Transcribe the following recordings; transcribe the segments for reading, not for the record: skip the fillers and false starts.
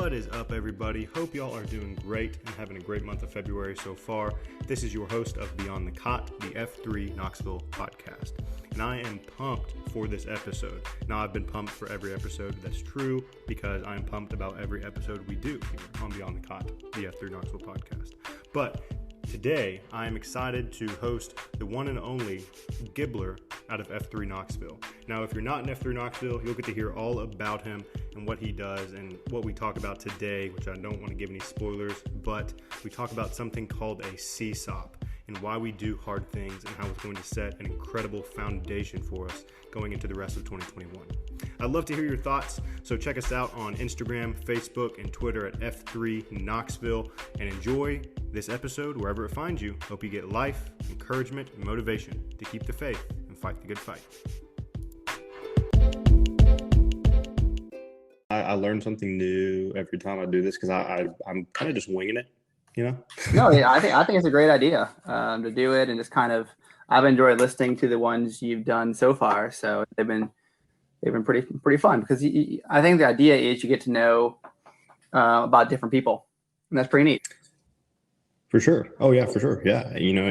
What is up, everybody? Hope y'all are doing great and having a great month of February so far. This is your host of Beyond the Cot, the F3 Knoxville podcast, and I am pumped for this episode. Now, I've been pumped for every episode. That's true because I am pumped about every episode we do here on Beyond the Cot, the F3 Knoxville podcast. But today, I am excited to host the one and only Gibbler out of F3 Knoxville. Now, if you're not in F3 Knoxville, you'll get to hear all about him and what he does and what we talk about today, which I don't want to give any spoilers, but we talk about something called a CSAUP and why we do hard things and how it's going to set an incredible foundation for us going into the rest of 2021. I'd love to hear your thoughts, so check us out on Instagram, Facebook, and Twitter at F3 Knoxville, and enjoy this episode wherever it finds you. Hope you get life, encouragement, and motivation to keep the faith and fight the good fight. I learn something new every time I do this because I'm kind of just winging it, you know? No, yeah, I think it's a great idea to do it, and just kind of, I've enjoyed listening to the ones you've done so far. So they've been pretty fun because I think the idea is you get to know about different people, and that's pretty neat. For sure. Oh yeah, for sure. Yeah, you know,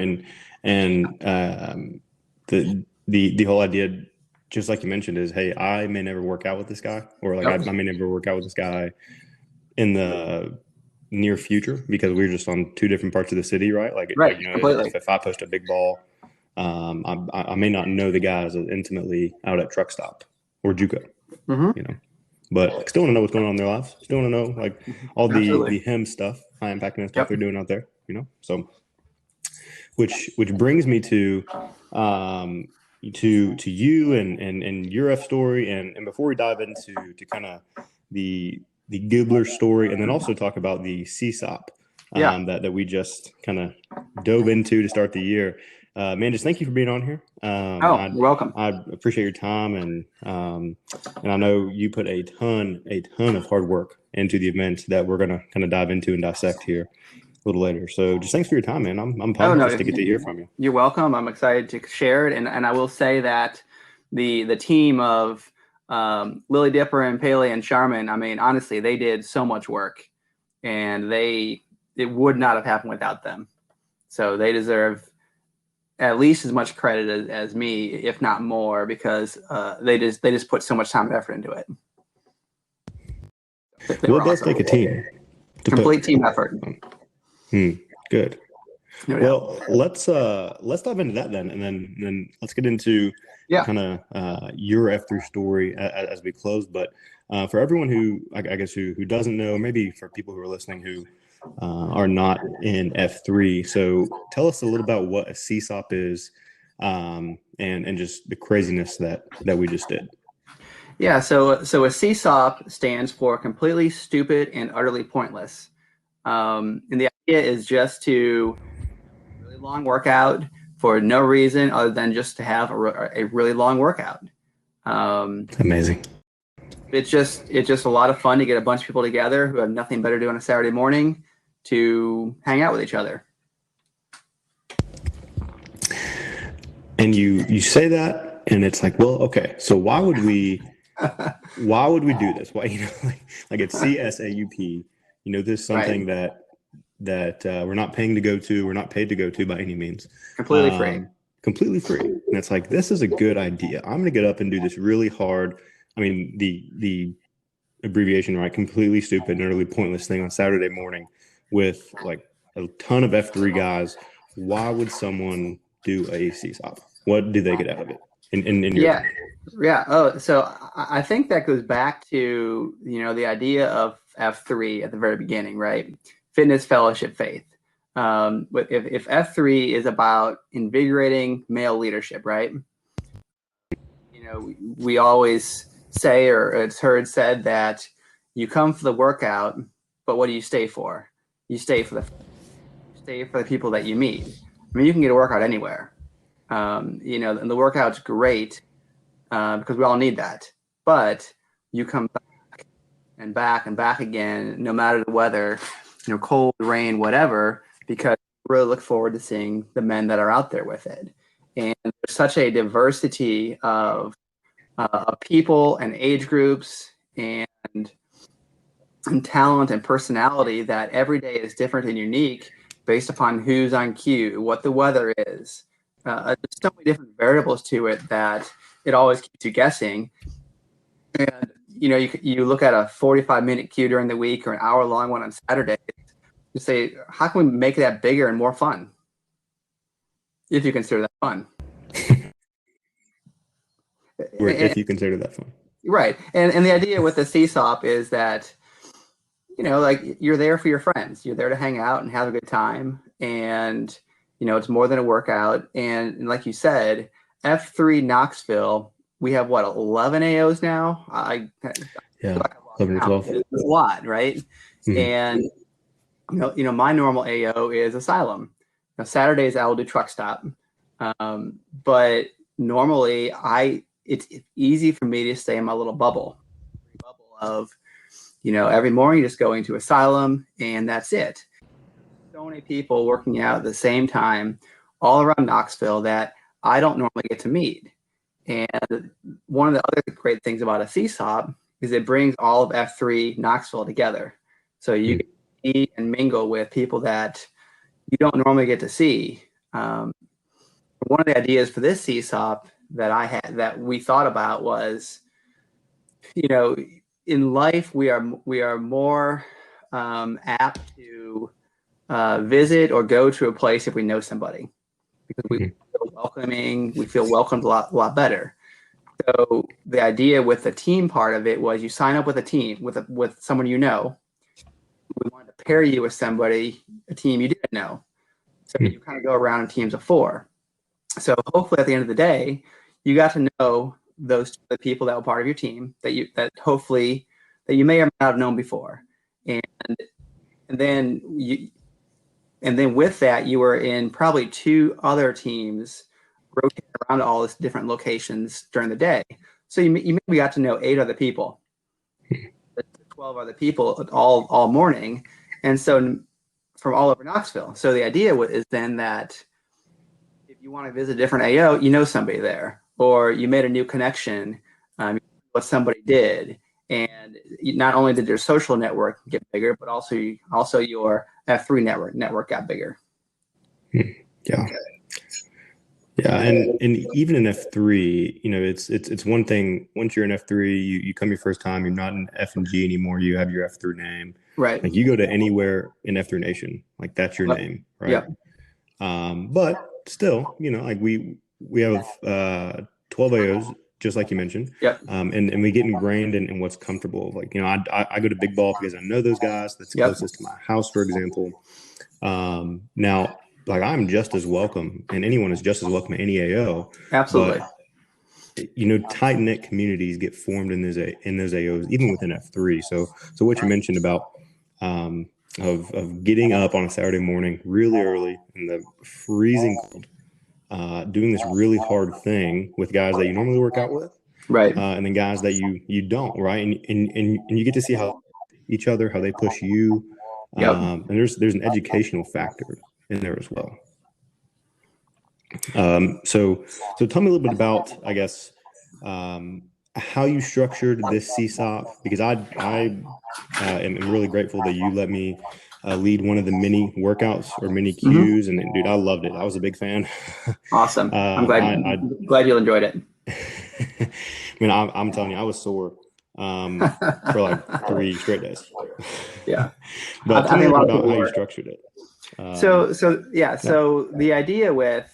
and the whole idea, just like you mentioned, is, hey, I may never work out with this guy, or like I may never work out with this guy in the near future because we're just on two different parts of the city, right? Like, right, you know, completely. if I post a big ball, I may not know the guys as intimately out at Truck Stop or JUCO, you know, but I still want to know what's going on in their lives. Still want to know like all the him stuff, high impacting and stuff they're doing out there, you know. So, which brings me to you and your F story, and before we dive into kind of the Gibbler story, and then also talk about the CSAUP that we just kind of dove into to start the year. Man, just thank you for being on here. You're welcome. I appreciate your time, and I know you put a ton of hard work into the event that we're gonna kind of dive into and dissect here a little later. So just thanks for your time, man. I'm pumped just to get to hear from you. You're welcome. I'm excited to share it, and I will say that the team of Lily Dipper and Paley and Charmin, I mean, honestly, they did so much work, and it would not have happened without them. So they deserve at least as much credit as me, if not more, because they just put so much time and effort into it. Well, it does take a team. Complete team effort. Good. No well, let's dive into that then, and then let's get into kind of your F3 story as we close. But for everyone who I guess who doesn't know, maybe for people who are listening who are not in F3, so tell us a little about what a CSAUP is, and just the craziness that we just did. Yeah, so a CSAUP stands for completely stupid and utterly pointless. And the idea is just to really long workout for no reason other than just to have a really long workout. Amazing. It's just a lot of fun to get a bunch of people together who have nothing better to do on a Saturday morning to hang out with each other. And you say that, and it's like, well, okay, so why would we do this? Why, you know, like it's CSAUP. You know, this is something that we're not paying to go to. We're not paid to go to by any means. Completely free. Completely free. And it's like, this is a good idea. I'm going to get up and do this really hard. I mean, the abbreviation, right? Completely stupid and utterly pointless thing on Saturday morning with like a ton of F3 guys. Why would someone do a CSAUP? What do they get out of it? In your opinion? Yeah. Oh, so I think that goes back to, you know, the idea of F3 at the very beginning, right? Fitness, fellowship, faith. But if F3 is about invigorating male leadership, right? You know, we always say, or it's heard said, that you come for the workout, but what do you stay for? You stay for the people that you meet. I mean, you can get a workout anywhere. You know, and the workout's great because we all need that. But you come back and back and back again, no matter the weather, you know, cold, rain, whatever, because you really look forward to seeing the men that are out there with it. And there's such a diversity of people and age groups and and talent and personality that every day is different and unique based upon who's on cue, what the weather is. There's so many different variables to it that it always keeps you guessing. And you look at a 45-minute queue during the week or an hour-long one on Saturday. You say, how can we make that bigger and more fun? If you consider that fun. If you consider that fun. Right. And the idea with the CSAUP is that, like you're there for your friends. You're there to hang out and have a good time. And, it's more than a workout. And like you said, F3 Knoxville, we have 11 AOs now? Yeah, 11 or 12. It's a lot, right? Mm-hmm. And, my normal AO is Asylum. Now, Saturdays I will do Truck Stop. But normally it's easy for me to stay in my little bubble of, every morning just going to Asylum and that's it. So many people working out at the same time all around Knoxville that I don't normally get to meet. And one of the other great things about a CSAUP is it brings all of F3 Knoxville together. So you can meet and mingle with people that you don't normally get to see. One of the ideas for this CSAUP that we thought about was, in life we are more apt to visit or go to a place if we know somebody, because we feel welcoming, we feel welcomed a lot better. So the idea with the team part of it was you sign up with a team with someone you know. We wanted to pair you with somebody, a team you didn't know. So you kind of go around in teams of 4. So hopefully at the end of the day, you got to know those the people that were part of your team that you may or may not have known before, and then with that you were in probably 2 other teams rotating around to all these different locations during the day. So you maybe got to know 8 other people, 12 other people all morning, and so from all over Knoxville. So the idea is then that if you want to visit a different AO, you know somebody there, or you made a new connection, what somebody did, and not only did your social network get bigger, but also your F3 network got bigger. Yeah. Yeah, and even in F3, it's one thing. Once you're in F3, you come your first time, you're not in F and G anymore. You have your F3 name, right? Like you go to anywhere in F3 Nation, like that's your name, right? Yeah. But still, like we have 12 AOs, just like you mentioned. Yep. And we get ingrained in what's comfortable. Like, I go to Big Ball because I know those guys. That's closest to my house, for example. Now, like I'm just as welcome, and anyone is just as welcome at any AO. Absolutely. But, tight-knit communities get formed in those AOs, even within F3. So what you mentioned about of getting up on a Saturday morning really early in the freezing cold, doing this really hard thing with guys that you normally work out with, right? And then guys that you don't, right? And you get to see how each other, how they push you, and there's an educational factor in there as well. So tell me a little bit about, I guess, how you structured this CSAUP, because I am really grateful that you let me lead one of the mini workouts or mini Qs, and dude, I loved it. I was a big fan. Awesome. I'm glad you enjoyed it. I mean, I'm telling you, I was sore for like 3 straight days. Yeah. But tell me a little bit about how you structured it. So the idea with,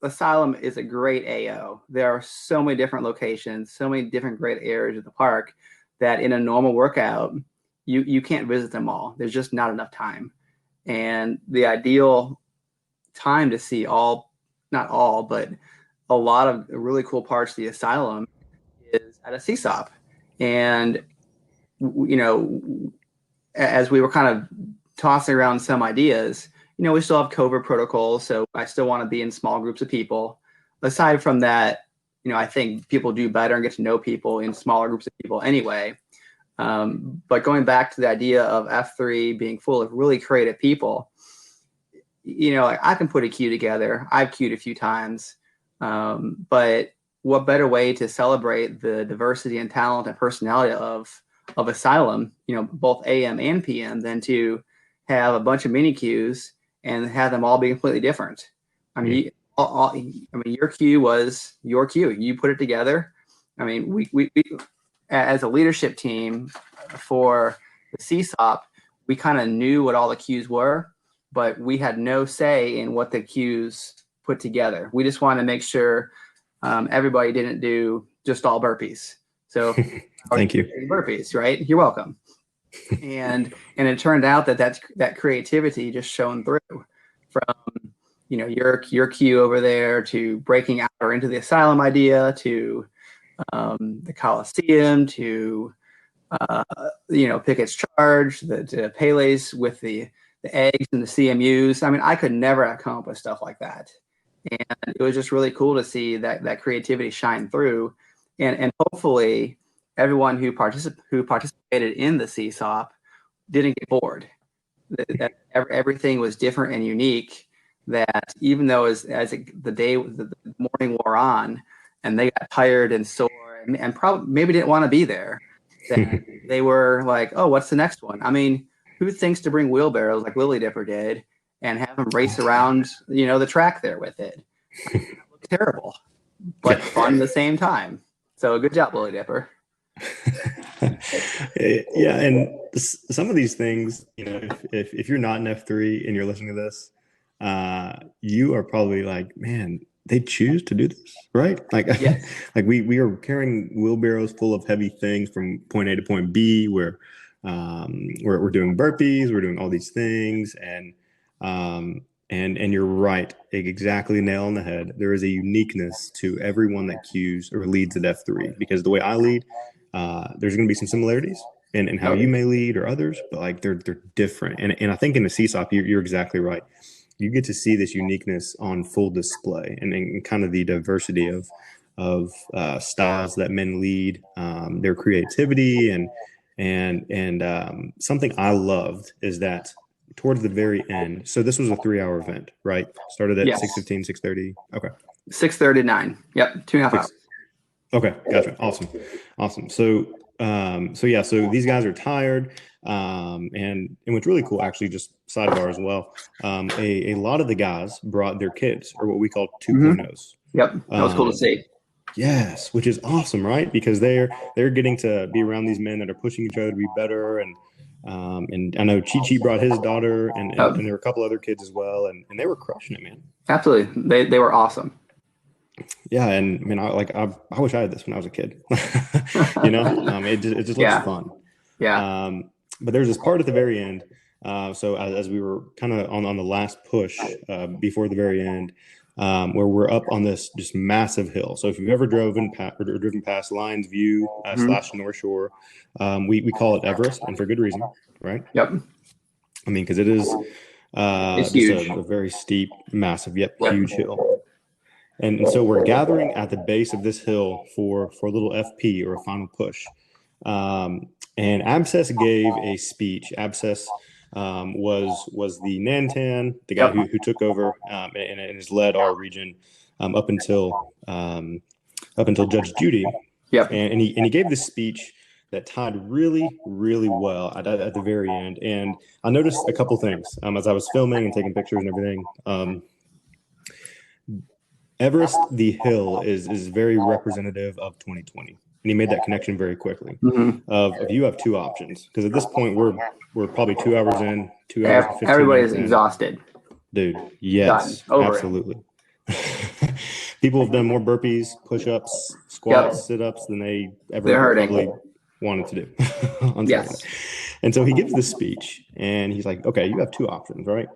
Asylum is a great AO. There are so many different locations, so many different great areas of the park that in a normal workout, you can't visit them all. There's just not enough time. And the ideal time to see not all, but a lot of really cool parts of the Asylum is at a CSAUP. And, as we were kind of tossing around some ideas, we still have COVID protocols, so I still want to be in small groups of people. Aside from that, I think people do better and get to know people in smaller groups of people anyway. But going back to the idea of F3 being full of really creative people, like I can put a queue together. I've queued a few times, but what better way to celebrate the diversity and talent and personality of of Asylum, both AM and PM, than to have a bunch of mini queues and have them all be completely different. I mean, your queue was your queue. You put it together. I mean, we as a leadership team for the CSAUP, we kind of knew what all the queues were, but we had no say in what the queues put together. We just wanted to make sure everybody didn't do just all burpees. So thank you. Burpees, right? You're welcome. And it turned out that creativity just shone through from your queue over there to breaking out or into the Asylum idea to the Coliseum to Pickett's charge, the Pele's with the eggs and the CMUs. I mean, I could never have come up with stuff like that. And it was just really cool to see that creativity shine through. And hopefully everyone who participated in the CSAUP didn't get bored. That everything was different and unique. That even though as the morning wore on, and they got tired and sore, and probably maybe didn't want to be there, that they were like, "Oh, what's the next one?" I mean, who thinks to bring wheelbarrows like Lily Dipper did and have them race around, the track there with it? It looked terrible, but fun at the same time. So good job, Lily Dipper. Yeah, and some of these things, if you're not in F3 and you're listening to this, you are probably like, man, they choose to do this, right? Like, yes. Like we are carrying wheelbarrows full of heavy things from point A to point B, where we're doing burpees, we're doing all these things, and you're right, exactly nail on the head. There is a uniqueness to everyone that cues or leads at F3, because the way I lead, there's going to be some similarities in how you may lead or others, but like they're different. And I think in the CSAUP, you're exactly right. You get to see this uniqueness on full display, and kind of the diversity of styles that men lead, their creativity, and something I loved is that towards the very end. So this was a 3-hour event, right? Started at 6:15, 6:30. Okay. 6:30 to 9. Yep, 2.5 hours. Okay, gotcha. Awesome. So these guys are tired, and what's really cool, actually, just sidebar as well, a lot of the guys brought their kids, or what we call 2.0s. Yep, that was cool to see. Yes, which is awesome, right? Because they're getting to be around these men that are pushing each other to be better, and I know Chi brought his daughter, and there were a couple other kids as well, and they were crushing it, man. Absolutely, they were awesome. Yeah, and I mean, I wish I had this when I was a kid. It just looks fun. Yeah. But there's this part at the very end. So as we were kind of on the last push before the very end, where we're up on this just massive hill. So if you've ever driven past Lions View / North Shore, we call it Everest, and for good reason, right? Yep. I mean, because it is it's just huge. a very steep, massive, yet huge hill. And so we're gathering at the base of this hill for a little FP, or a final push. And Abscess gave a speech. Abscess was the Nantan, the guy who took over and has led our region up until Judge Judy. Yep. And he gave this speech that tied really, really well at the very end. And I noticed a couple things as I was filming and taking pictures and everything. Everest, the hill, is very representative of 2020, and he made that connection very quickly. Of you have two options, because at this point we're probably 2 hours in, 2 hours and 15 everybody's minutes exhausted, dude. Yes, absolutely. People have done more burpees, push-ups, squats, sit-ups than they ever probably wanted to do. Yes. And so he gives this speech, and he's like, "Okay, you have two options, right?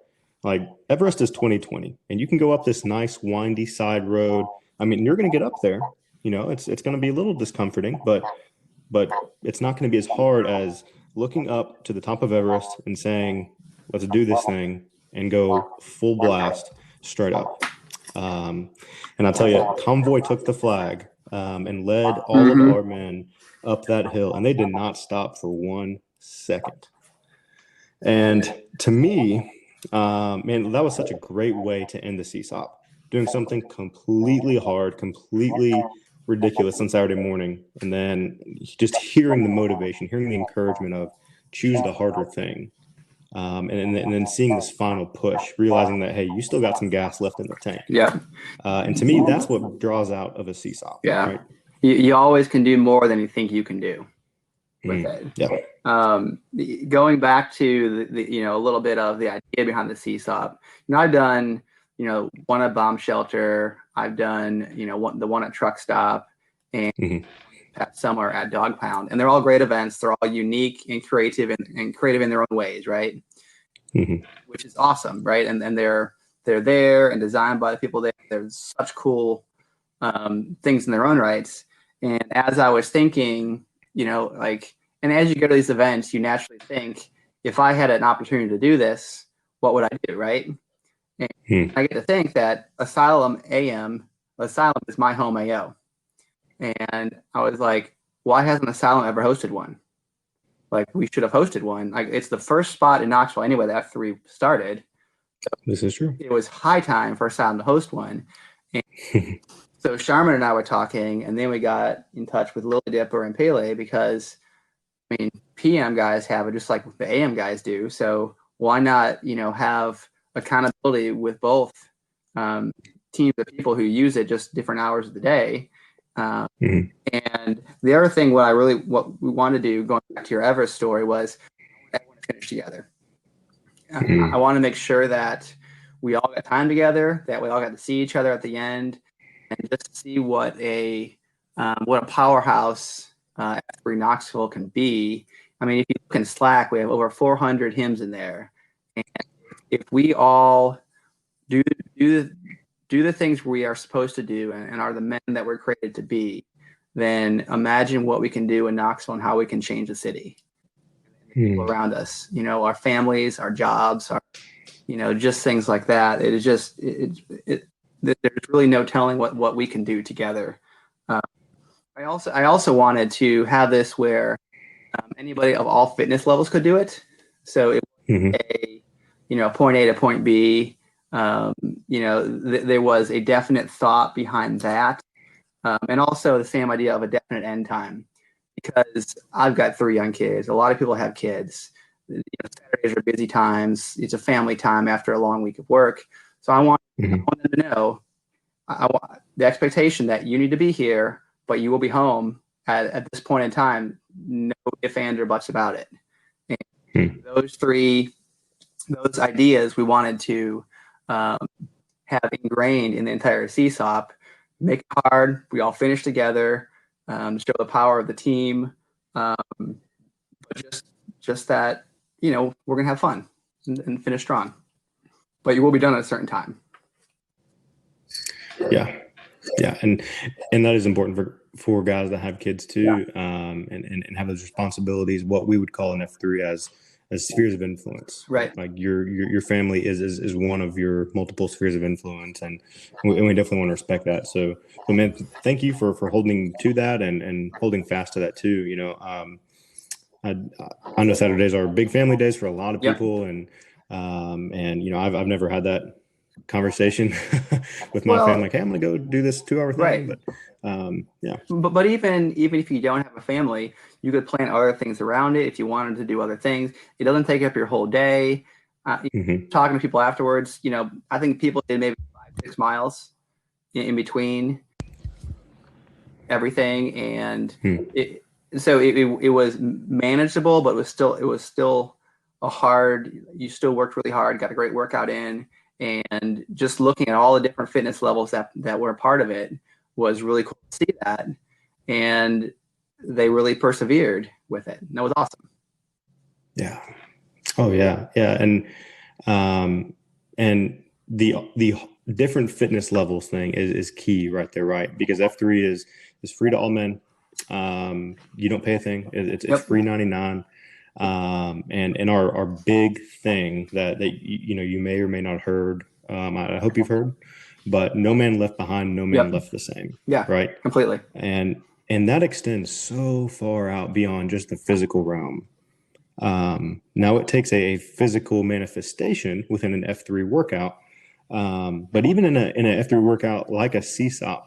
Like, Everest is 2020, and you can go up this nice windy side road. I mean, you're going to get up there. It's going to be a little discomforting, but it's not going to be as hard as looking up to the top of Everest and saying, let's do this thing, and go full blast straight up." And I'll tell you, Convoy took the flag and led all of our men up that hill, and they did not stop for 1 second. And to me, man, that was such a great way to end the CSAUP, doing something completely hard, completely ridiculous on Saturday morning. And then just hearing the motivation, hearing the encouragement of choose the harder thing. And then seeing this final push, realizing that, hey, you still got some gas left in the tank. Yeah. And to me, that's what draws out of a CSAUP. Yeah. Right? You always can do more than you think you can do with it. Yeah. Going back to the a little bit of the idea behind the CSAUP, I've done, one at Bomb Shelter, I've done, the one at Truck Stop, and some are at Dog Pound, and they're all great events. They're all unique and creative and creative in their own ways, right? Which is awesome, right? And they're there and designed by the people there. There's such cool things in their own rights. And as I was thinking, and as you go to these events, you naturally think, if I had an opportunity to do this, what would I do, right? And I get to think that Asylum is my home AO. And I was like, why hasn't Asylum ever hosted one? Like, we should have hosted one. Like, it's the first spot in Knoxville anyway that F3 started. So this is true. It was high time for Asylum to host one. And so Sharman and I were talking, and then we got in touch with Lily Dipper and Pele because, PM guys have it just like the AM guys do. So why not, have accountability with both teams of people who use it just different hours of the day. And the other thing, what we wanted to do, going back to your Everest story, was everyone finish together. I want to make sure that we all got time together, that we all got to see each other at the end, and just see what a powerhouse F3 Knoxville can be. If you look in Slack, we have over 400 hymns in there, and if we all do the things we are supposed to do and are the men that we're created to be, then imagine what we can do in Knoxville and how we can change the city, people around us, our families, our jobs, just things like that. It is just, there's really no telling what we can do together. I also wanted to have this where anybody of all fitness levels could do it. So it was point A to point B. There was a definite thought behind that. And also the same idea of a definite end time, because I've got 3 young kids. A lot of people have kids. Saturdays are busy times. It's a family time after a long week of work. So I want them to know the expectation that you need to be here, but you will be home at this point in time. No ifs, ands, or buts about it. And those ideas we wanted to have ingrained in the entire CSAUP. Make it hard. We all finish together. Show the power of the team. But just that, we're gonna have fun and finish strong. But you will be done at a certain time. Yeah, and that is important for guys that have kids too, and have those responsibilities. What we would call an F3 as spheres of influence, right? Like your family is one of your multiple spheres of influence, and we definitely want to respect that. So man, thank you for holding to that and holding fast to that too. I know Saturdays are big family days for a lot of people, and I've never had that conversation with my family. Like, hey, I'm gonna go do this 2-hour thing, right? But even if you don't have a family, you could plan other things around it if you wanted to do other things. It doesn't take up your whole day. Talking to people afterwards, I think people did maybe 5-6 miles in between everything, and it was manageable, but it was still a hard. You still worked really hard, got a great workout in, and just looking at all the different fitness levels that were a part of it was really cool to see that, and they really persevered with it. And that was awesome. Yeah. Oh yeah. And the different fitness levels thing is key right there, right? Because F3 is free to all men. You don't pay a thing. It's free 99. And our big thing that you may or may not have heard, I hope you've heard, but no man left behind, no man left the same. Yeah, right. Completely. And that extends so far out beyond just the physical realm. Now it takes a physical manifestation within an F3 workout. But even in a F3 workout like a CSAUP,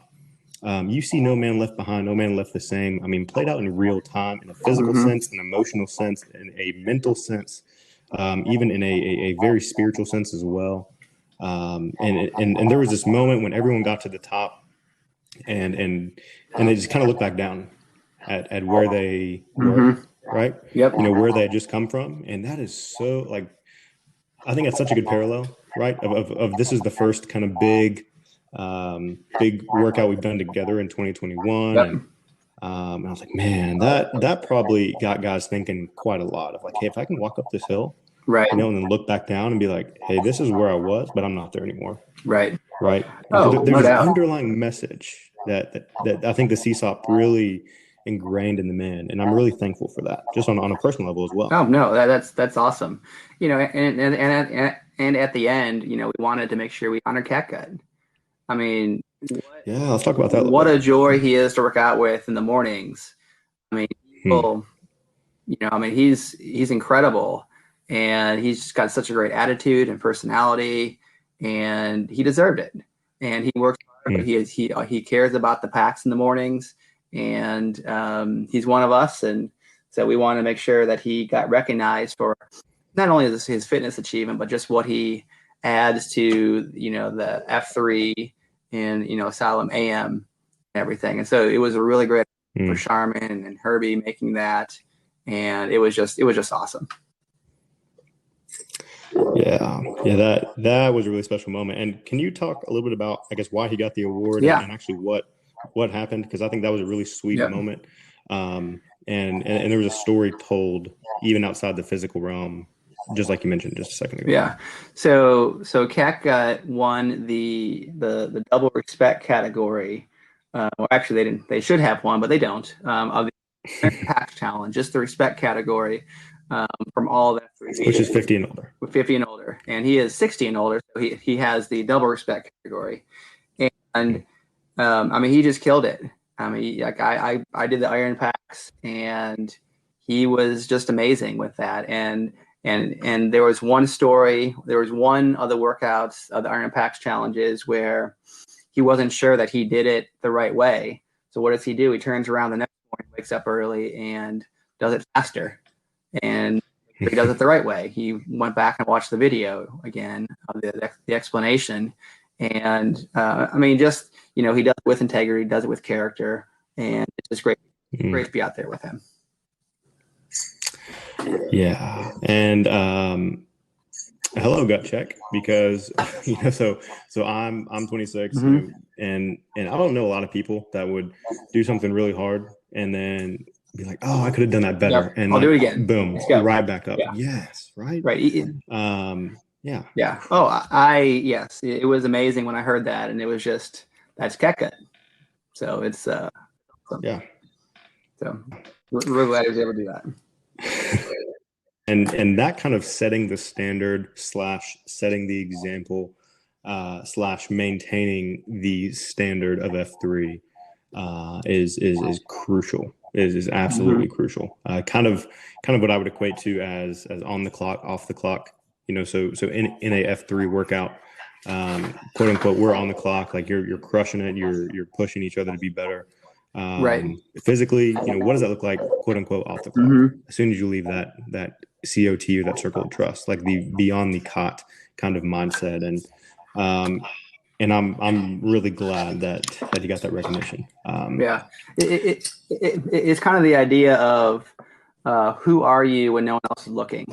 You see No Man Left Behind, No Man Left the Same. I mean, played out in real time, in a physical Mm-hmm. sense, an emotional sense, in a mental sense, even in a very spiritual sense as well. And there was this moment when everyone got to the top, and they just kind of looked back down at where they were, Mm-hmm. right? Yep. You know, where they had just come from, and that is so like, I think that's such a good parallel, right? Of this is the first kind of big workout we've done together in 2021, Yep. and I was like, man, that probably got guys thinking quite a lot of like, hey, if I can walk up this hill, Right. you know, and then look back down and be like, hey, this is where I was, but I'm not there anymore, Right. right? And Oh, so no there's this doubt. underlying message that I think the CSAUP really ingrained in the man, and I'm really thankful for that, just on a personal level as well. Oh no, that's awesome. You know, and at the end, you know, we wanted to make sure we honor Catgut. I mean, Yeah, let's talk about that a little what bit. a joy he is to work out with in the mornings. I mean, Hmm. people, you know, I mean, he's incredible, and he's just got such a great attitude and personality, and he deserved it. And he works hard, but Hmm. he cares about the packs in the mornings, and he's one of us, and so we want to make sure that he got recognized for not only his fitness achievement, but just what he adds to, you know, the F3 and, you know, Asylum AM and everything. And so it was a really great for Hmm. Charmin and Herbie making that, and it was just awesome. Yeah, that was a really special moment. And can you talk a little bit about, I guess, why he got the award Yeah. and actually what happened? Because I think that was a really sweet Yep. moment. And there was a story told even outside the physical realm, just like you mentioned just a second ago. Yeah. So Catgut won the double respect category. Well, actually, they should have one, but they don't. Of the pack challenge, just the respect category, from all of F3, Which is 50 and older. with 50 and older, and he is 60 and older, so he has the double respect category, and I mean, he just killed it. I mean, like I did the iron packs, and he was just amazing with that. And there was one story, there was one of the workouts of the iron packs challenges where he wasn't sure that he did it the right way. So what does he do? He turns around the next morning, wakes up early, and does it faster. And he does it the right way. He went back and watched the video again of the explanation, and I mean, just, you know, he does it with integrity, does it with character, and it's just great to be out there with him. Yeah, and hello gut check, because you know, so I'm 26, you know, and I don't know a lot of people that would do something really hard and then be like, oh, I could have done that better. Yep. And I'll like, do it again. boom, Let's go. right back up. Yeah. Yes, right. Right. Yeah. Yeah. Oh, yes, it was amazing when I heard that, and it was just, that's Catgut. So it's Yeah. so we're really glad he was able to do that. And that kind of setting the standard / setting the example / maintaining the standard of F3 is crucial. Is absolutely crucial. Kind of what I would equate to as on the clock, off the clock. You know, so in a F3 workout, quote unquote, we're on the clock. Like you're crushing it. You're pushing each other to be better. Right. Physically, you know, what does that look like, quote unquote, off the clock? As soon as you leave that COT, or that circle of trust, like the beyond the cot kind of mindset. And I'm really glad that he got that recognition. Yeah, it's kind of the idea of who are you when no one else is looking?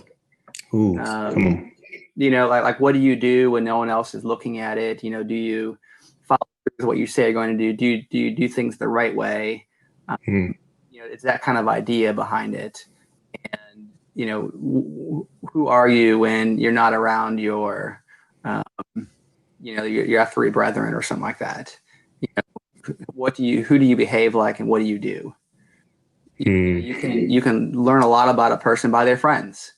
Ooh, come on. You know, like what do you do when no one else is looking at it? You know, do you follow what you say you're going to do? Do you do things the right way? You know, it's that kind of idea behind it. And you know, who are you when you're not around your, you know, your F3 brethren or something like that? You know, who do you behave like, and what do you do? You can learn a lot about a person by their friends,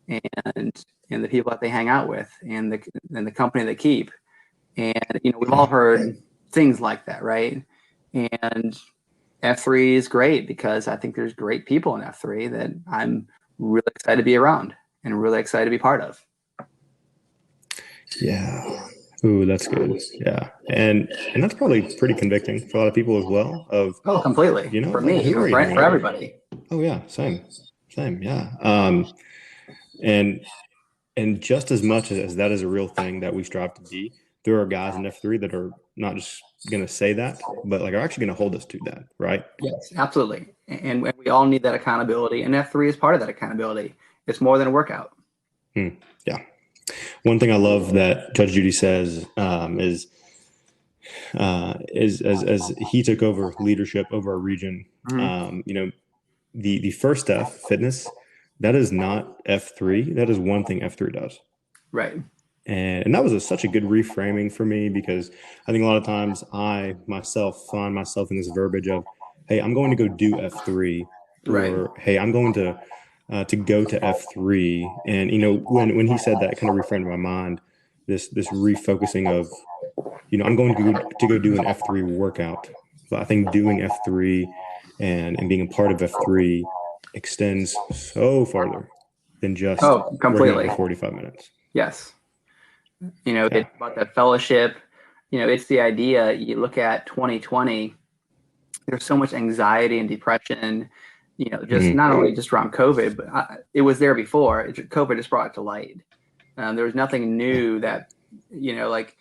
and the people that they hang out with, and the company they keep. And you know, we've all heard things like that, right? And F3 is great because I think there's great people in F3 that I'm really excited to be around and really excited to be part of. Yeah. Ooh, that's good. Yeah. And that's probably pretty convicting for a lot of people as well of, Oh, completely. For like, me, hey, for, wait a for minute. everybody. Oh yeah, same. Same, yeah. And and just as much as that is a real thing that we strive to be, there are guys in F3 that are not just going to say that, but like are actually going to hold us to that, right? Yes, absolutely. And we all need that accountability. And F3 is part of that accountability. It's more than a workout. Yeah. One thing I love that Judge Judy says is as he took over leadership over our region, the first F, fitness, that is not F3. That is one thing F3 does. Right. And that was such a good reframing for me because I think a lot of times I myself find myself in this verbiage of, hey, I'm going to go do F3, Right. or hey, I'm going to go to F3. And when he said that, it kind of reframed my mind. This refocusing of, I'm going to go do an F3 workout. But I think doing F3 and being a part of F3 extends so farther than just working out Completely. for 45 minutes. Yes. Yeah. It's about that fellowship. It's the idea. You look at 2020, there's so much anxiety and depression, just not only just around COVID, but it was there before. COVID just brought it to light. There was nothing new that, like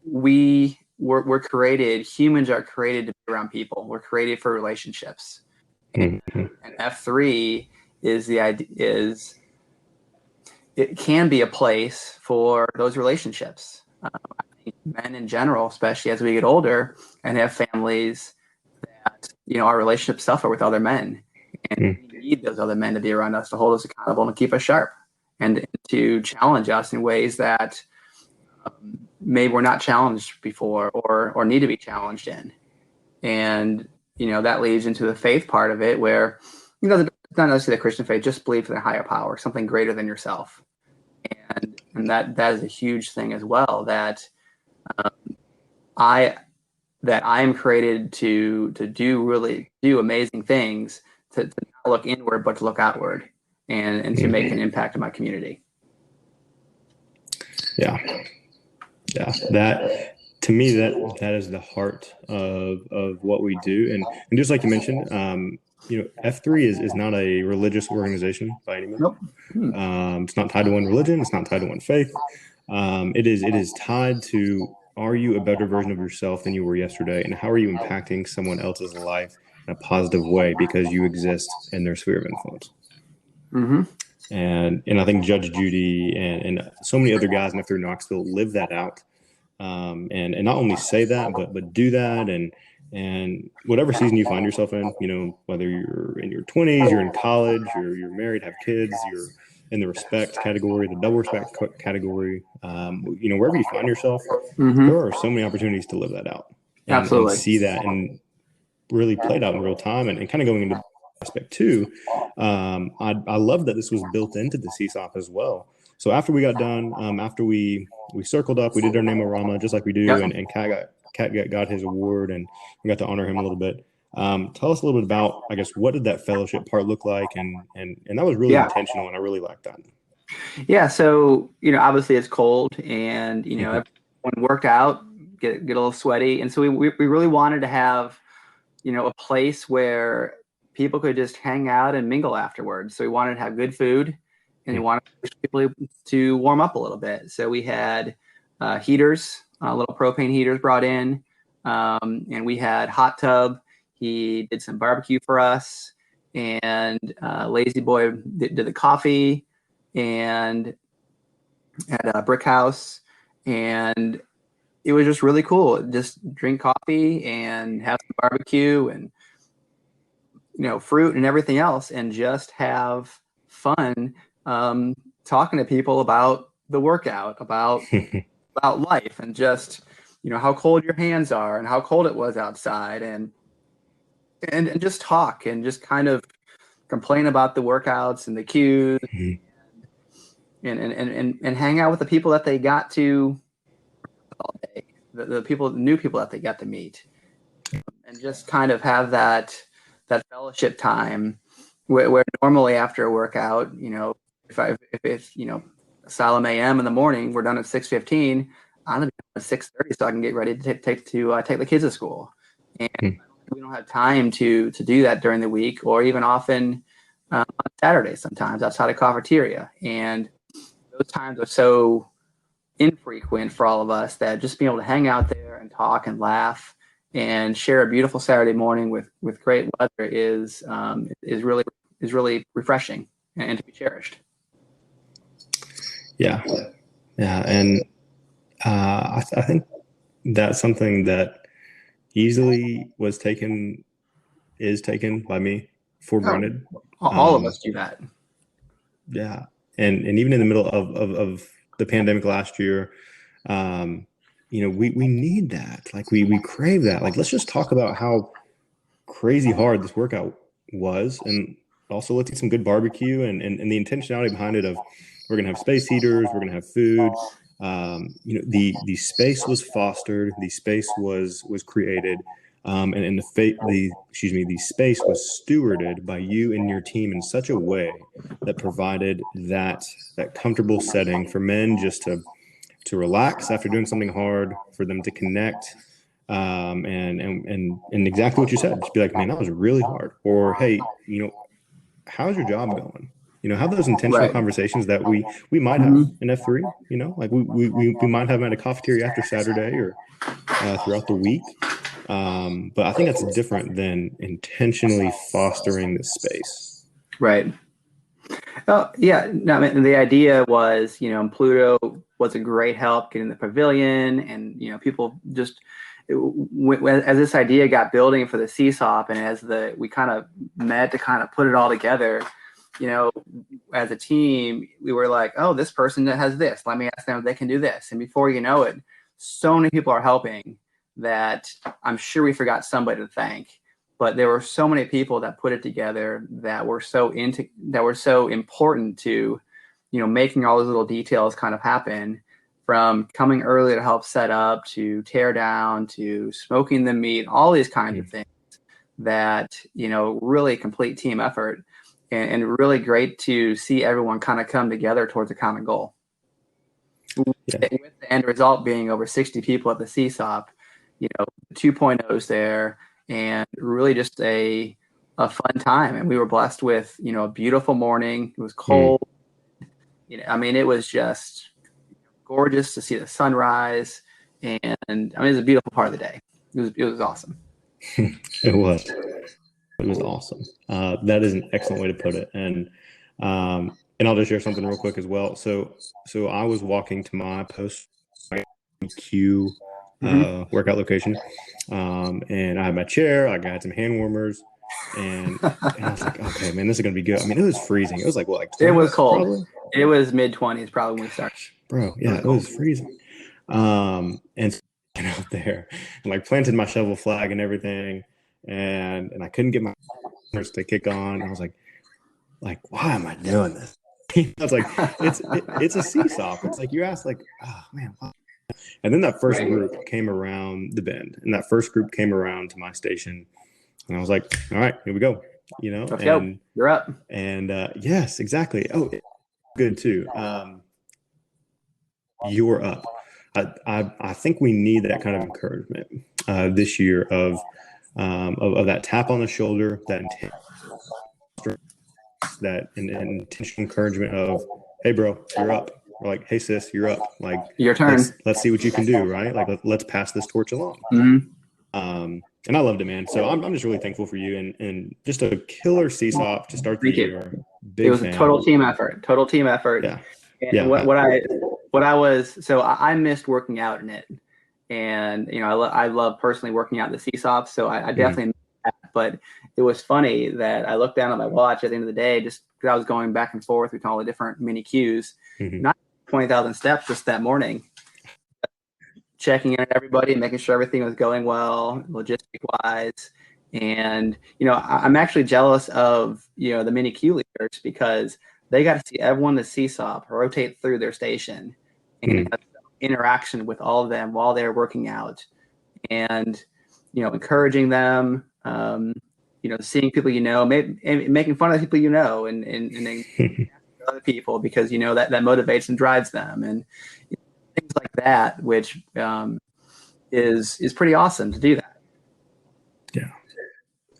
we're created, humans are created to be around people. We're created for relationships. And F3 is the idea it can be a place for those relationships. I think men in general, especially as we get older and have families, that our relationships suffer with other men, and we need those other men to be around us to hold us accountable and keep us sharp, and to challenge us in ways that maybe we're not challenged before or need to be challenged in. And that leads into the faith part of it, where not necessarily the Christian faith, just believe in a higher power, something greater than yourself. And that is a huge thing as well, that I am created to do amazing things, to not look inward but to look outward, and to make an impact in my community. Yeah. That, to me, that is the heart of what we do. And just like you mentioned, F3 is not a religious organization by any means. Nope. It's not tied to one religion. It's not tied to one faith. It is tied to, are you a better version of yourself than you were yesterday? And how are you impacting someone else's life in a positive way because you exist in their sphere of influence? And I think Judge Judy and so many other guys in F3 Knoxville live that out. And not only say that, but do that. And whatever season you find yourself in, whether you're in your 20s, you're in college, you're married, have kids, you're in the respect category, the double respect category, wherever you find yourself, there are so many opportunities to live that out and see that and really played out in real time. And kind of going into aspect too, I love that this was built into the CSAUP as well. So after we got done, after we circled up, we did our Name-a-Rama just like we do, and Kat got his award, and we got to honor him a little bit. Tell us a little bit about, I guess, what did that fellowship part look like, and that was really intentional, and I really liked that. Yeah, so obviously it's cold, and everyone worked out, get a little sweaty, and so we really wanted to have a place where people could just hang out and mingle afterwards. So we wanted to have good food, and we wanted people to warm up a little bit. So we had heaters, little propane heaters brought in, and we had hot tub. He did some barbecue for us, and Lazy Boy did the coffee, and at a brick house, and it was just really cool. Just drink coffee and have some barbecue and fruit and everything else, and just have fun talking to people about the workout, about life, and just how cold your hands are and how cold it was outside, and just talk and just kind of complain about the workouts and the cues, and hang out with the people that they got to all day, the new people that they got to meet, and just kind of have that fellowship time where normally after a workout, if it's Salem AM in the morning, we're done at 6:15. I'm gonna be home at 6:30 so I can get ready to take the kids to school. And we don't have time to do that during the week, or even often on Saturdays sometimes outside of cafeteria. And those times are so infrequent for all of us that just being able to hang out there and talk and laugh and share a beautiful Saturday morning with great weather is really refreshing and to be cherished. Yeah. And I think that's something that easily is taken by me for granted. All of us do that. Yeah. And even in the middle of the pandemic last year, we need that. Like we crave that. Like, let's just talk about how crazy hard this workout was. And also let's eat some good barbecue and the intentionality behind it of we're going to have space heaters, we're going to have food. The space was fostered, the space was created. And the space was stewarded by you and your team in such a way that provided that comfortable setting for men just to relax after doing something hard, for them to connect, and exactly what you said. Just be like, man, that was really hard. Or, hey, how's your job going? Have those intentional conversations that we might have in F3. Like we might have them at a cafeteria after Saturday or throughout the week. But I think that's different than intentionally fostering the space. Right. Oh, yeah. No, I mean, the idea was, Pluto was a great help getting the pavilion, and, people just, as this idea got building for the CSAUP, and as we kind of met to kind of put it all together, as a team, we were like, oh, this person that has this, let me ask them if they can do this. And before you know it, so many people are helping that I'm sure we forgot somebody to thank. But there were so many people that put it together that were so important to, making all those little details kind of happen, from coming early to help set up, to tear down, to smoking the meat, all these kinds of things that, really complete team effort, and really great to see everyone kind of come together towards a common goal. Yeah. With the end result being over 60 people at the CSAUP, 2.0s there, and really just a fun time. And we were blessed with, a beautiful morning. It was cold. It was just gorgeous to see the sunrise. And it was a beautiful part of the day. It was awesome. It was awesome. That is an excellent way to put it. And I'll just share something real quick as well. So I was walking to my post Q workout location, and I had my chair. I got some hand warmers, and I was like, okay, man, this is gonna be good. It was freezing. It was like, what, like 20, it was cold. Probably? It was mid-20s probably when we started. Bro, yeah, it was freezing. And so I went out there and like planted my shovel flag and everything, and I couldn't get my to kick on. I was like, why am I doing this? I was like, it's a CSAUP. It's like you ask, like, oh man. Wow. And then that first group came around the bend, and that first group came around to my station, and I was like, all right, here we go. Let's go. You're up. And yes, exactly. Oh, good too. You're up. I think we need that kind of encouragement this year of that tap on the shoulder, that intentional encouragement of, hey bro, you're up. Or like, hey sis, you're up. Like, your turn. Let's see what you can do, right? Like, let's pass this torch along. And I loved it, man. So I'm just really thankful for you, and just a killer CSAUP to start the year. It was a total team effort. Yeah. And what I was, so I missed working out in it, and I love personally working out in the CSAUP, so I definitely missed that. But it was funny that I looked down at my watch at the end of the day, just because I was going back and forth between all the different mini Qs, not 20,000 steps just that morning, checking in on everybody, making sure everything was going well, logistic wise. And, I'm actually jealous of, the mini Q leaders, because they got to see everyone in the CSAUP rotate through their station and have interaction with all of them while they're working out, and, encouraging them, seeing people, and making fun of the people, and other people, because, that motivates and drives them, and things like that, which is pretty awesome to do that. Yeah,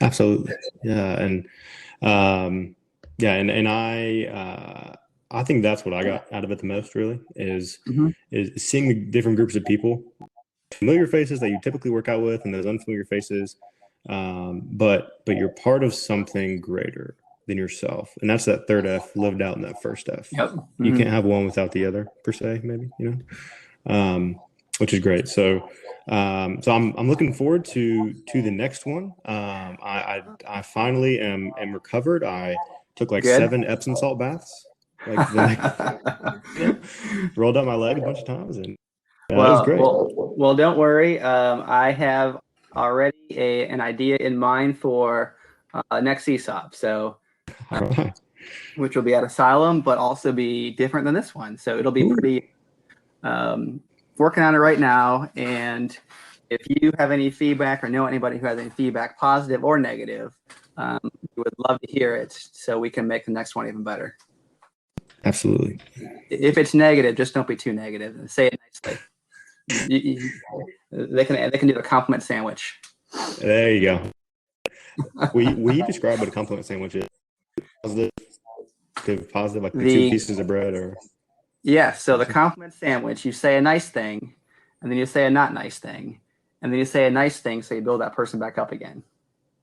absolutely. Yeah. And I think that's what I got out of it the most, really, is seeing the different groups of people, familiar faces that you typically work out with, and those unfamiliar faces. But you're part of something greater than yourself, and that's that third F lived out in that first F. Yep. You can't have one without the other, per se, maybe, which is great. So I'm looking forward to the next one. I finally am recovered. I took like Good. 7 Epsom salt baths, like rolled up my leg a bunch of times, and it was great. Well, don't worry. I have already an idea in mind for next CSAUP. So, Right. which will be at Asylum, but also be different than this one. So it'll be pretty. Working on it right now, and if you have any feedback or know anybody who has any feedback, positive or negative, we would love to hear it so we can make the next one even better. Absolutely. If it's negative, just don't be too negative and say it nicely. They can do the compliment sandwich. There you go. Will you describe what a compliment sandwich is? Positive, like the 2 pieces of bread, or? Yeah, so the compliment sandwich, you say a nice thing, and then you say a not nice thing, and then you say a nice thing, so you build that person back up again.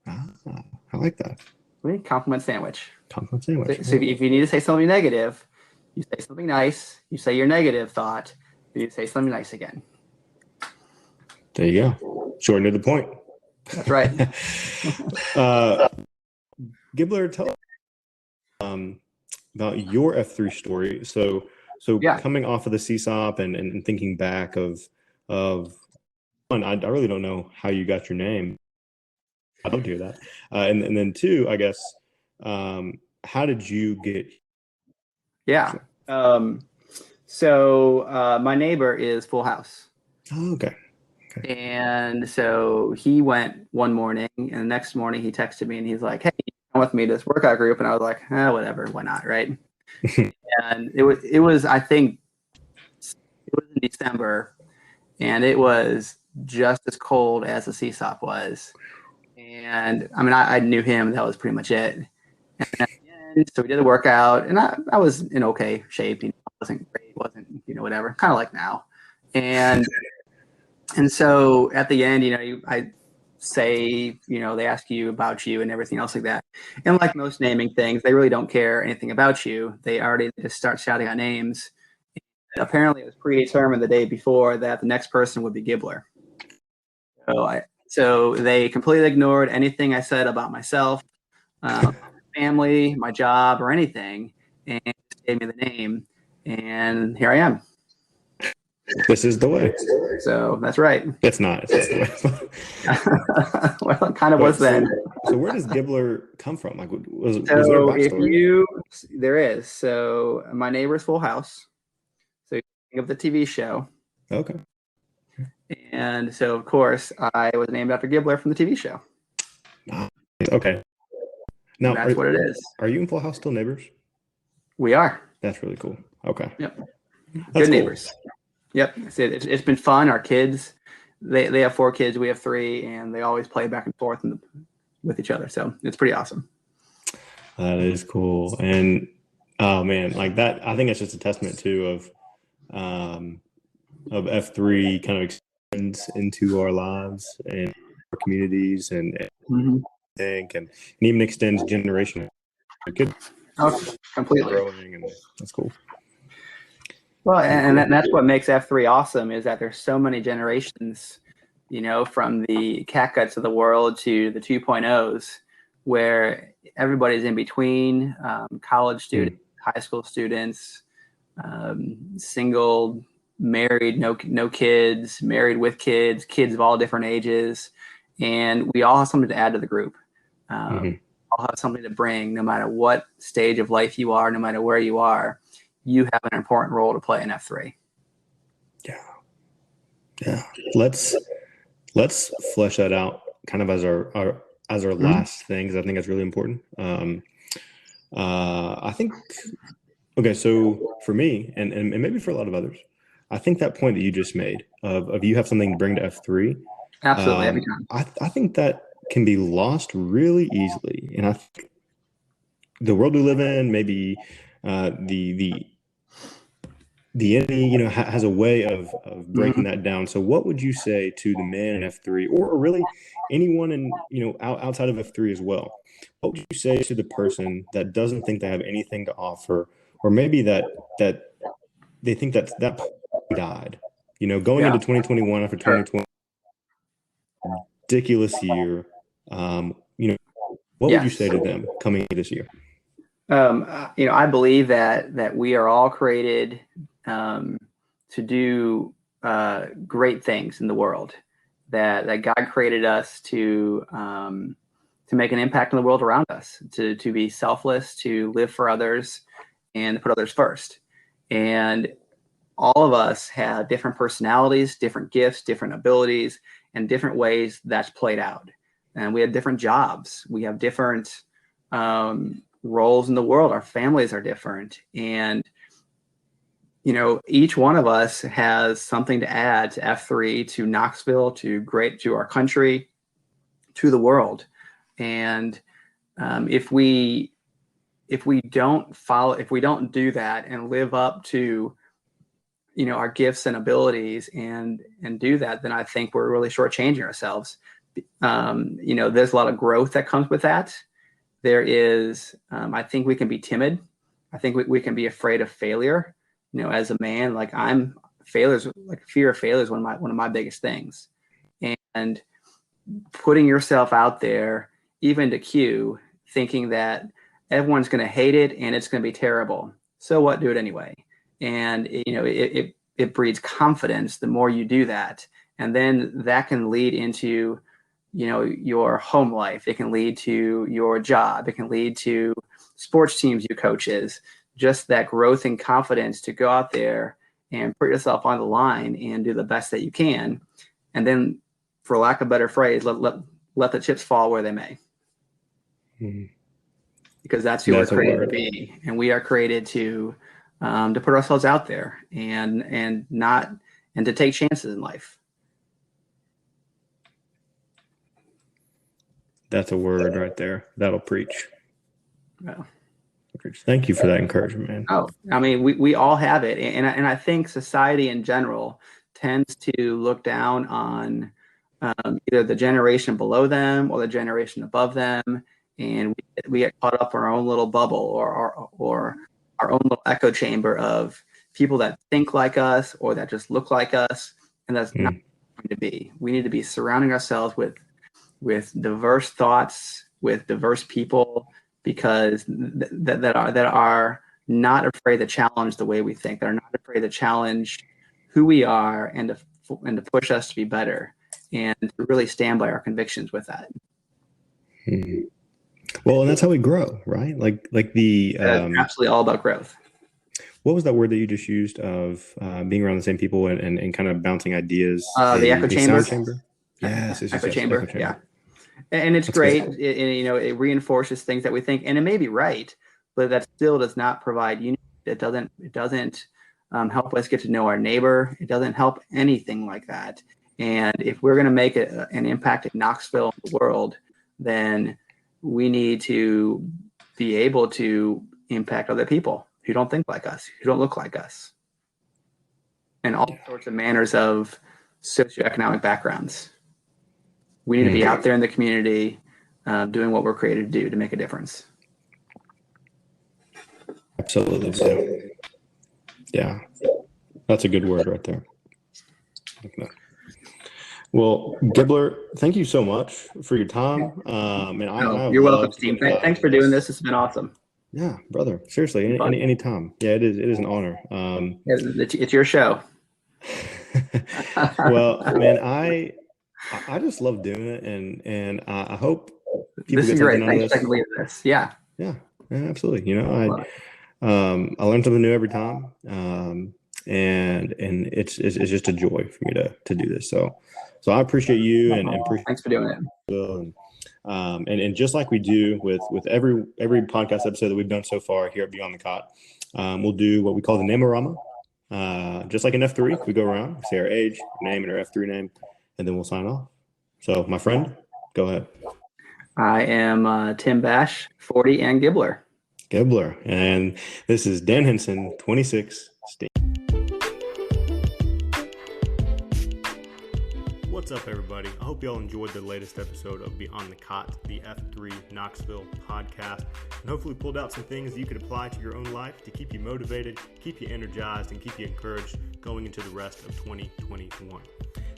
I like that. Compliment sandwich. Compliment sandwich. So if you need to say something negative, you say something nice, you say your negative thought, then you say something nice again. There you go. Shorten to the point. That's right. Gibbler, tell us about your F3 story. So coming off of the CSAUP and thinking back of one, I really don't know how you got your name. I don't hear that. And then 2, I guess, how did you get? Yeah. So my neighbor is Full House. Oh, okay. And so he went one morning, and the next morning he texted me and he's like, "Hey, come with me to this workout group." And I was like, whatever, why not, right? And it was I think it was in December, and it was just as cold as the CSAUP was. And I mean, I knew him. That was pretty much it. And at the end, so we did the workout, and I was in okay shape. Wasn't great, wasn't whatever, kind of like now. And so at the end, I say, they ask you about you and everything else like that. And like most naming things, they really don't care anything about you. They already just start shouting out names. And apparently, it was predetermined the day before that the next person would be Gibbler. So they completely ignored anything I said about myself, family, my job, or anything, and gave me the name. And here I am. This is the way. So that's right. It's not. It's the way. Well, it kind of was then. So where does Gibbler come from? Like, was there a backstory? There is. So my neighbor's Full House. So you think of the TV show. Okay. And so, of course, I was named after Gibbler from the TV show. Okay. Now, that's what it is. Are you and Full House still neighbors? We are. That's really cool. Okay. Yep. Good neighbors. Yep. It's been fun. Our kids, they have 4 kids. We have 3, and they always play back and forth with each other. So it's pretty awesome. That is cool. And oh man, like that, I think that's just a testament too of F3 kind of extends into our lives and our communities and and even extends generation. Completely growing, and that's cool. Well, and that's what makes F3 awesome, is that there's so many generations, from the catguts of the world to the 2.0s, where everybody's in between, college students, high school students, single, married, no kids, married with kids, kids of all different ages. And we all have something to add to the group. All have something to bring, no matter what stage of life you are, no matter where you are. You have an important role to play in F3. Yeah. Let's flesh that out kind of as our last thing, because I think that's really important. I think, okay, so for me, and maybe for a lot of others, I think that point that you just made of you have something to bring to F3, Absolutely, every time. I think that can be lost really easily. And I think the world we live in, maybe the enemy, has a way of breaking Mhm. that down. So what would you say to the man in F3, or really anyone in, outside of F3 as well? What would you say to the person that doesn't think they have anything to offer, or maybe that they think that died, going Yeah, into 2021 after sure. 2020, ridiculous year. What would you Yes. say to them coming into this year? I believe that we are all created to do great things in the world. That God created us to make an impact on the world around us, to be selfless, to live for others, and put others first. And all of us have different personalities, different gifts, different abilities, and different ways that's played out. And we have different jobs. We have different roles in the world. Our families are different. And, each one of us has something to add to F3, to Knoxville, to our country, to the world. And if we don't do that and live up to our gifts and abilities and do that, then I think we're really shortchanging ourselves. There's a lot of growth that comes with that. There is, I think we can be timid. I think we can be afraid of failure. As a man, fear of failure is one of my biggest things. And putting yourself out there, even to Q, thinking that everyone's going to hate it and it's going to be terrible. So what? Do it anyway. And it breeds confidence the more you do that, and then that can lead into your home life. It can lead to your job. It can lead to sports teams you coaches. Just that growth and confidence to go out there and put yourself on the line and do the best that you can, and then, for lack of a better phrase, let the chips fall where they may. Mm-hmm. Because that's who we're created to be, and we are created to put ourselves out there and to take chances in life. That's a word right there. That'll preach. Well, thank you for that encouragement, man. Oh, I mean, we all have it, and I think society in general tends to look down on either the generation below them or the generation above them, and we get caught up in our own little bubble or our own little echo chamber of people that think like us or that just look like us, and that's not going to be. We need to be surrounding ourselves with diverse thoughts, with diverse people, because that are not afraid to challenge the way we think. That are not afraid to challenge who we are and to push us to be better and to really stand by our convictions with that. Well, and that's how we grow, right? Like the absolutely all about growth. What was that word that you just used of being around the same people and kind of bouncing ideas? The echo chamber. Sound chamber. Yes, echo chamber. Yeah, and it's great. It reinforces things that we think, and it may be right, but that still does not provide unity. It doesn't help us get to know our neighbor. It doesn't help anything like that. And if we're going to make an impact in Knoxville and the world, then we need to be able to impact other people who don't think like us, who don't look like us, and all sorts of manners of socioeconomic backgrounds. We need to be out there in the community doing what we're created to do to make a difference. Absolutely. Yeah. That's a good word right there. Okay. Well, Gibbler, thank you so much for your time. You're welcome, Steve. Thanks for doing this. It's been awesome. Yeah, brother. Seriously, any time. Yeah, it is an honor. It's your show. Well, man, I just love doing it, and I hope people get something out of this. Thanks for this. Yeah, absolutely. I learn something new every time, and it's just a joy for me to do this. So I appreciate you and appreciate. Thanks for doing it. And just like we do with every podcast episode that we've done so far here at Beyond the Cot, we'll do what we call the Name-O-Rama. Just like an F3, we go around, say our age, name, and our F3 name, and then we'll sign off. So, my friend, go ahead. I am Tim Bash, 40, and Gibbler. Gibbler. And this is Dan Henson, 26, Steam. What's up, everybody? I hope y'all enjoyed the latest episode of Beyond the Cot, the F3 Knoxville podcast, and hopefully pulled out some things that you could apply to your own life to keep you motivated, keep you energized, and keep you encouraged going into the rest of 2021.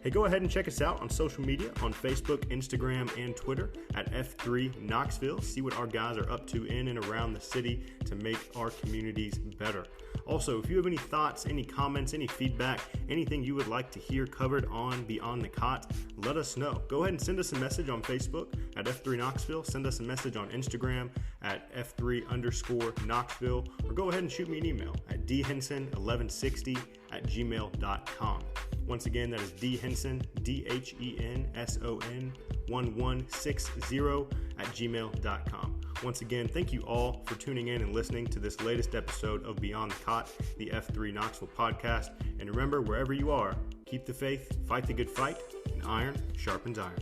Hey, go ahead and check us out on social media, on Facebook, Instagram, and Twitter at F3 Knoxville. See what our guys are up to in and around the city to make our communities better. Also, if you have any thoughts, any comments, any feedback, anything you would like to hear covered on Beyond the Cot, let us know. Go ahead and send us a message on Facebook at F3 Knoxville. Send us a message on Instagram at F3_Knoxville, or go ahead and shoot me an email at dhenson1160@gmail.com. Once again, that is dhenson, DHENSON 1160@gmail.com. Once again, thank you all for tuning in and listening to this latest episode of Beyond the Cot, the F3 Knoxville podcast. And remember, wherever you are, keep the faith, fight the good fight, and iron sharpens iron.